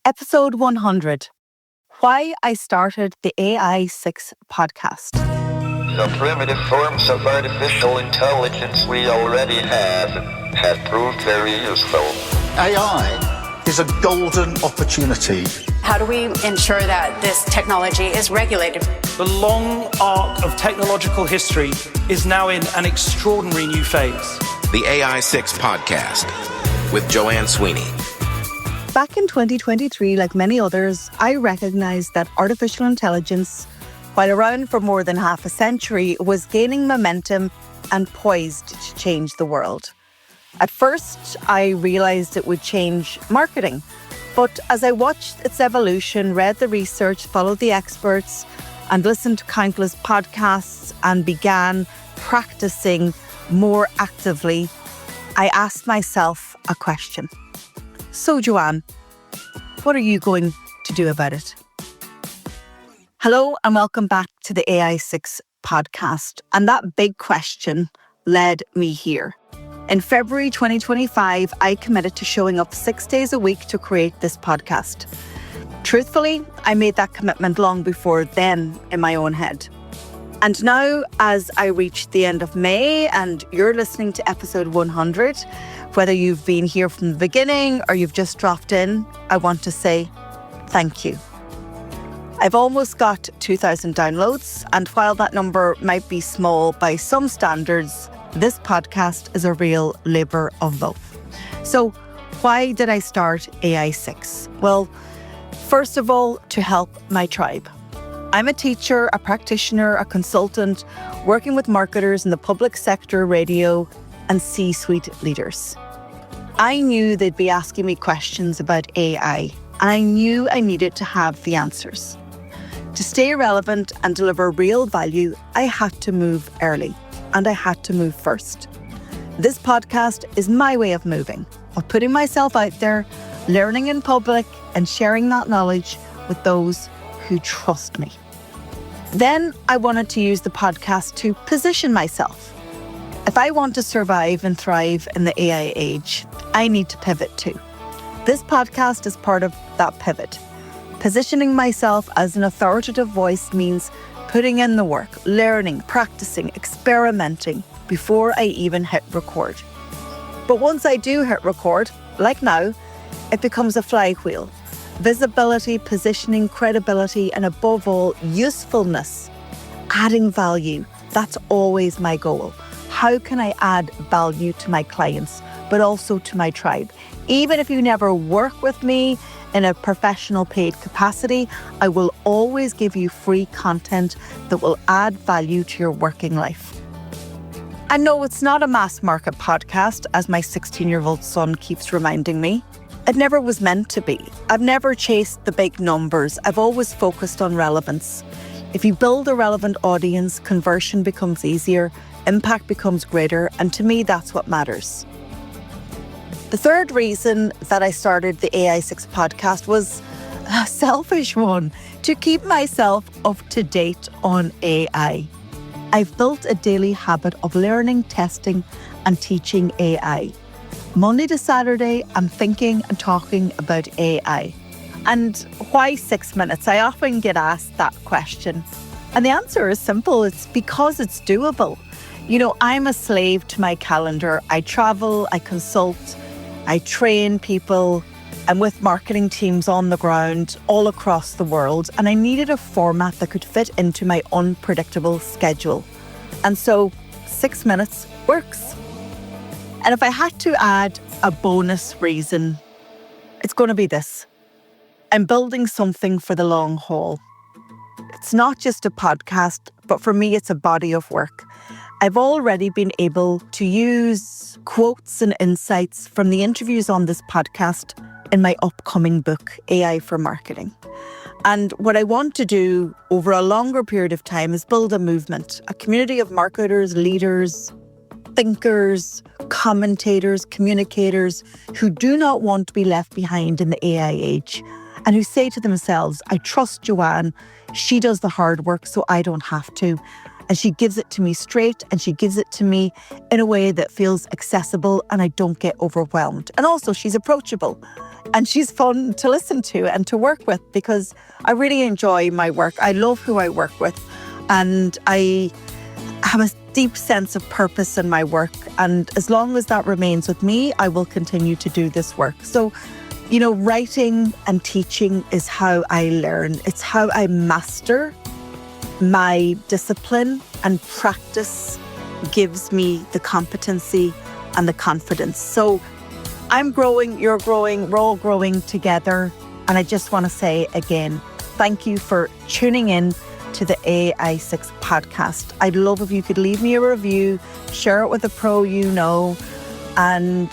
Episode 100, Why I Started the AI6 podcast. The primitive forms of artificial intelligence we already have proved very useful. AI is a golden opportunity. How do we ensure that this technology is regulated? The long arc of technological history is now in an extraordinary new phase. The AI6 podcast with Joanne Sweeney. Back in 2023, like many others, I recognized that artificial intelligence, while around for more than half a century, was gaining momentum and poised to change the world. At first, I realized it would change marketing. But as I watched its evolution, read the research, followed the experts, and listened to countless podcasts and began practicing more actively, I asked myself a question. So, Joanne, what are you going to do about it? Hello and welcome back to the AI6 podcast. And that big question led me here. In February 2025, I committed to showing up 6 days a week to create this podcast. Truthfully, I made that commitment long before then in my own head. And now, as I reach the end of May and you're listening to episode 100, whether you've been here from the beginning or you've just dropped in, I want to say thank you. I've almost got 2,000 downloads, and while that number might be small by some standards, this podcast is a real labour of love. So why did I start AI6? Well, first of all, to help my tribe. I'm a teacher, a practitioner, a consultant, working with marketers in the public sector, radio, and C-suite leaders. I knew they'd be asking me questions about AI, and I knew I needed to have the answers. To stay relevant and deliver real value, I had to move early, and I had to move first. This podcast is my way of moving, of putting myself out there, learning in public, and sharing that knowledge with those who trust me. Then I wanted to use the podcast to position myself. If I want to survive and thrive in the AI age, I need to pivot too. This podcast is part of that pivot. Positioning myself as an authoritative voice means putting in the work, learning, practicing, experimenting before I even hit record. But once I do hit record, like now, it becomes a flywheel. Visibility, positioning, credibility, and above all, usefulness, adding value. That's always my goal. How can I add value to my clients, but also to my tribe? Even if you never work with me in a professional paid capacity, I will always give you free content that will add value to your working life. And no, it's not a mass market podcast, as my 16-year-old son keeps reminding me. It never was meant to be. I've never chased the big numbers. I've always focused on relevance. If you build a relevant audience, conversion becomes easier, impact becomes greater, and to me, that's what matters. The third reason that I started the AI6 podcast was a selfish one, to keep myself up to date on AI. I've built a daily habit of learning, testing, and teaching AI. Monday to Saturday, I'm thinking and talking about AI. And why 6 minutes? I often get asked that question. And the answer is simple. It's because it's doable. You know, I'm a slave to my calendar. I travel, I consult, I train people. I'm with marketing teams on the ground all across the world. And I needed a format that could fit into my unpredictable schedule. And so 6 minutes works. And if I had to add a bonus reason, it's going to be this. I'm building something for the long haul. It's not just a podcast, but for me, it's a body of work. I've already been able to use quotes and insights from the interviews on this podcast in my upcoming book, AI for Marketing. And what I want to do over a longer period of time is build a movement, a community of marketers, leaders, thinkers, commentators, communicators who do not want to be left behind in the AI age and who say to themselves, I trust Joanne, she does the hard work so I don't have to. And she gives it to me straight and she gives it to me in a way that feels accessible and I don't get overwhelmed. And also she's approachable. And she's fun to listen to and to work with because I really enjoy my work. I love who I work with, and I have a deep sense of purpose in my work. And as long as that remains with me, I will continue to do this work. So, writing and teaching is how I learn. It's how I master. My discipline and practice gives me the competency and the confidence. So I'm growing, you're growing, we're all growing together. And I just want to say again, thank you for tuning in to the AI6 podcast. I'd love if you could leave me a review, share it with a pro and,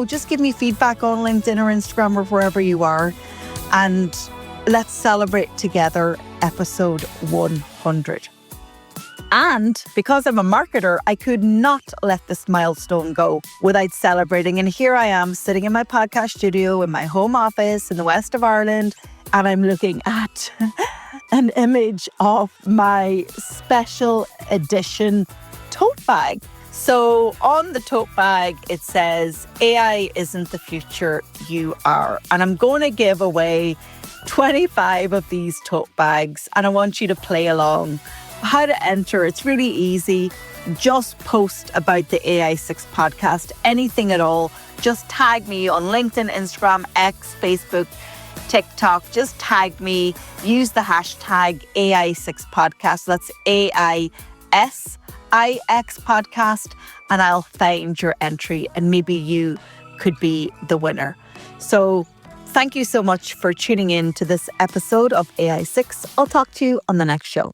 just give me feedback on LinkedIn or Instagram or wherever you are. And let's celebrate together episode 100. And because I'm a marketer, I could not let this milestone go without celebrating. And here I am sitting in my podcast studio in my home office in the west of Ireland, and I'm looking at an image of my special edition tote bag. So on the tote bag, it says, AI isn't the future, you are. And I'm going to give away 25 of these tote bags, and I want you to play along. How to enter, it's really easy. Just post about the AI6 podcast, anything at all. Just tag me on LinkedIn, Instagram, X, Facebook, TikTok. Just tag me. Use the hashtag AI6 podcast. That's AISIX podcast, and I'll find your entry, and maybe you could be the winner. So thank you so much for tuning in to this episode of AI6. I'll talk to you on the next show.